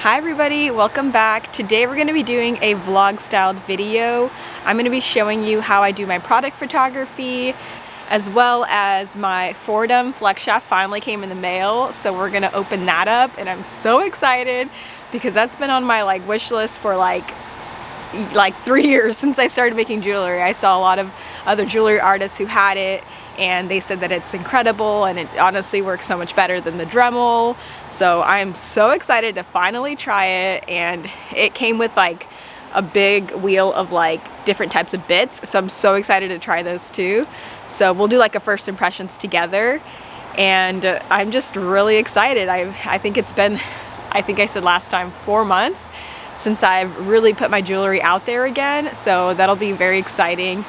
Hi everybody, welcome back. Today we're going to be doing a vlog styled video. I'm going to be showing you how I do my product photography, as well as my Foredom flex shaft finally came in the mail, so we're going to open that up and I'm so excited because that's been on my wish list for like 3 years since I started making jewelry. I saw a lot of other jewelry artists who had it and they said that it's incredible and it honestly works so much better than the Dremel. So I'm so excited to finally try it, and it came with like a big wheel of different types of bits, so I'm so excited to try those too. So we'll do like a first impressions together, and I'm just really excited. I think it's been, I think I said last time, 4 months since I've really put my jewelry out there again, so that'll be very exciting.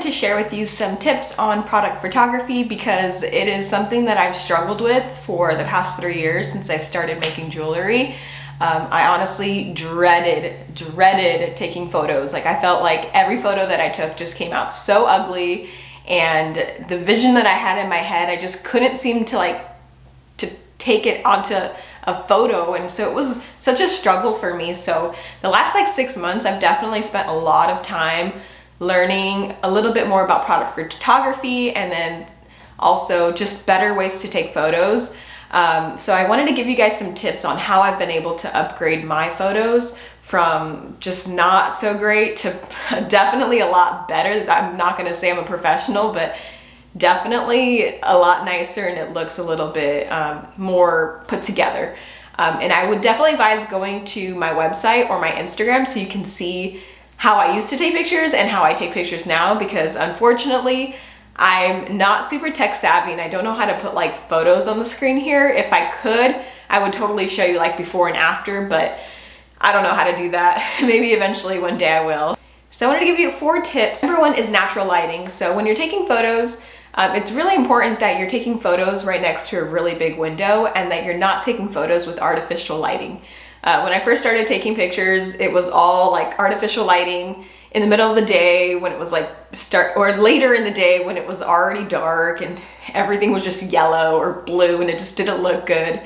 To share with you some tips on product photography, because it is something that I've struggled with for the past 3 years since I started making jewelry. I honestly dreaded taking photos. I felt like every photo that I took just came out so ugly, and the vision that I had in my head, I just couldn't seem to take it onto a photo, and so it was such a struggle for me. So the last 6 months I've definitely spent a lot of time learning a little bit more about product photography, and then also just better ways to take photos. So I wanted to give you guys some tips on how I've been able to upgrade my photos from just not so great to definitely a lot better. I'm not going to say I'm a professional, but definitely a lot nicer, and it looks a little bit more put together. And I would definitely advise going to my website or my Instagram so you can see how I used to take pictures and how I take pictures now, because unfortunately I'm not super tech savvy and I don't know how to put like photos on the screen here. If I could, I would totally show you like before and after, but I don't know how to do that. Maybe eventually one day I will. So I wanted to give you 4 tips. Number 1 is natural lighting. So when you're taking photos, it's really important that you're taking photos right next to a really big window and that you're not taking photos with artificial lighting. When I first started taking pictures, it was all like artificial lighting in the middle of the day when it was like or later in the day when it was already dark and everything was just yellow or blue and it just didn't look good.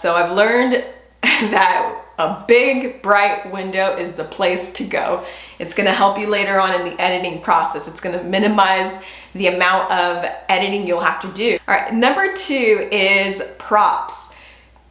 So I've learned that a big bright window is the place to go. It's gonna help you later on in the editing process. It's gonna minimize the amount of editing you'll have to do. All right, number 2 is props.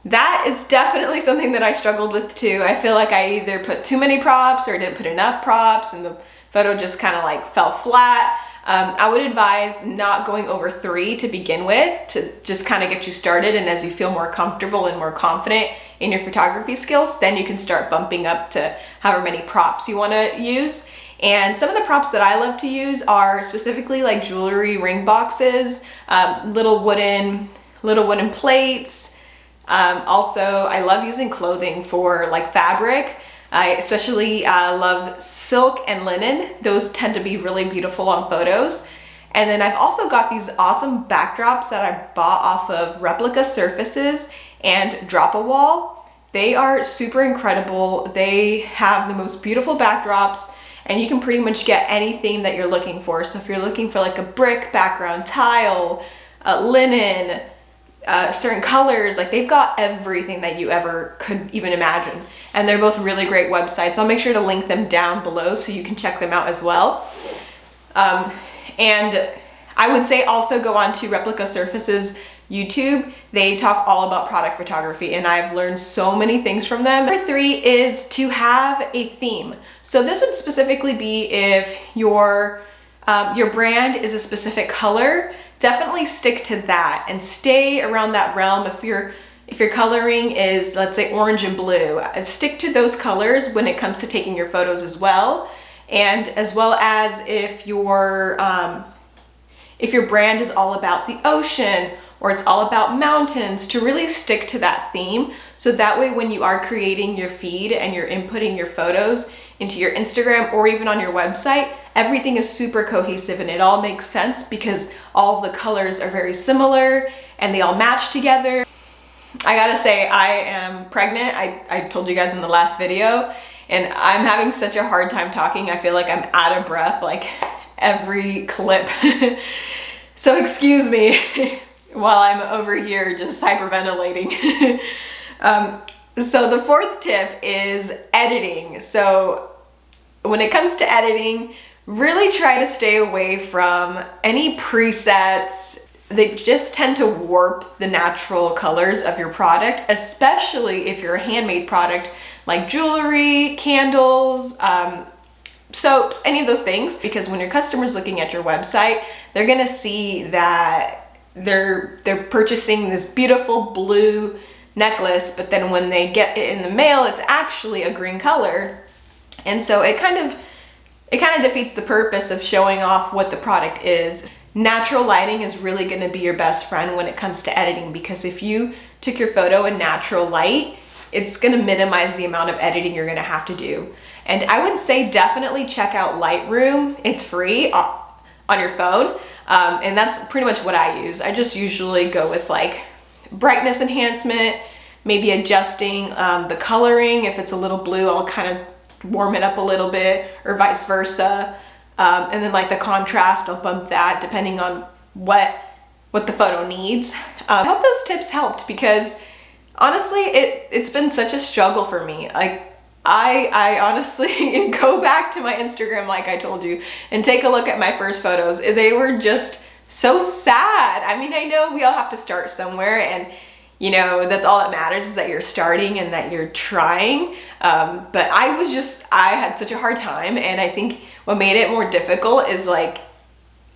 That is definitely something that I struggled with too. I feel like I either put too many props or didn't put enough props and the photo just kind of like fell flat. I would advise not going over 3 to begin with to just kind of get you started, and as you feel more comfortable and more confident in your photography skills, then you can start bumping up to however many props you want to use. And some of the props that I love to use are specifically like jewelry ring boxes, little wooden plates. Also, I love using clothing for like fabric. I especially love silk and linen. Those tend to be really beautiful on photos. And then I've also got these awesome backdrops that I bought off of Replica Surfaces and Drop-A-Wall. They are super incredible. They have the most beautiful backdrops and you can pretty much get anything that you're looking for. So if you're looking for like a brick background, tile, linen, certain colors, like they've got everything that you ever could even imagine. And they're both really great websites. I'll make sure to link them down below so you can check them out as well. And I would say also go on to Replica Surfaces YouTube. They talk all about product photography and I've learned so many things from them. Number 3 is to have a theme. So this would specifically be if your brand is a specific color, definitely stick to that and stay around that realm. If your coloring is, let's say, orange and blue, stick to those colors when it comes to taking your photos as well. And as well as if your brand is all about the ocean or it's all about mountains, to really stick to that theme. So that way when you are creating your feed and you're inputting your photos into your Instagram or even on your website, everything is super cohesive and it all makes sense because all of the colors are very similar and they all match together. I gotta say, I am pregnant. I told you guys in the last video, and I'm having such a hard time talking. I feel like I'm out of breath like every clip. So excuse me while I'm over here just hyperventilating. So the 4th tip is editing. So when it comes to editing, really try to stay away from any presets. They just tend to warp the natural colors of your product, especially if you're a handmade product like jewelry, candles, soaps, any of those things, because when your customer's looking at your website, they're gonna see that they're purchasing this beautiful blue necklace, but then when they get it in the mail, it's actually a green color. And so it kind of defeats the purpose of showing off what the product is. Natural lighting is really gonna be your best friend when it comes to editing, because if you took your photo in natural light, it's gonna minimize the amount of editing you're gonna have to do. And I would say definitely check out Lightroom. It's free on your phone. And that's pretty much what I use. I just usually go with like brightness enhancement, maybe adjusting the coloring. If it's a little blue, I'll kind of warm it up a little bit, or vice versa. And then like the contrast, I'll bump that depending on what the photo needs. I hope those tips helped, because honestly, it's been such a struggle for me. Like I honestly go back to my Instagram, like I told you, and take a look at my first photos. They were just so sad. I mean, I know we all have to start somewhere, and you know, that's all that matters, is that you're starting and that you're trying. But I had such a hard time, and I think what made it more difficult is like,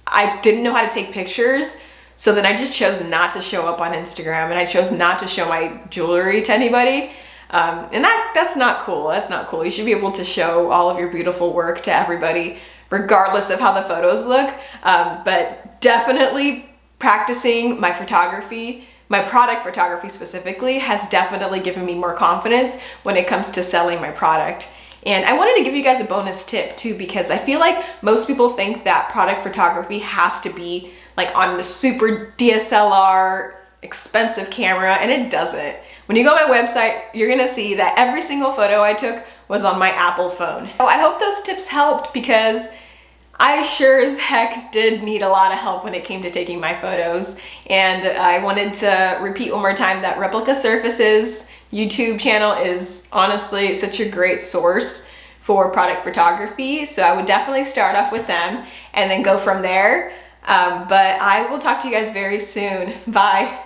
I didn't know how to take pictures. So then I just chose not to show up on Instagram, and I chose not to show my jewelry to anybody. And that's not cool. That's not cool. You should be able to show all of your beautiful work to everybody, regardless of how the photos look. But definitely practicing my photography, my product photography specifically, has definitely given me more confidence when it comes to selling my product. And I wanted to give you guys a bonus tip too, because I feel like most people think that product photography has to be like on the super DSLR expensive camera, and it doesn't. When you go to my website, you're gonna see that every single photo I took was on my Apple phone. So I hope those tips helped, because I sure as heck did need a lot of help when it came to taking my photos. And I wanted to repeat one more time that Replica Surfaces YouTube channel is honestly such a great source for product photography. So I would definitely start off with them and then go from there. But I will talk to you guys very soon. Bye.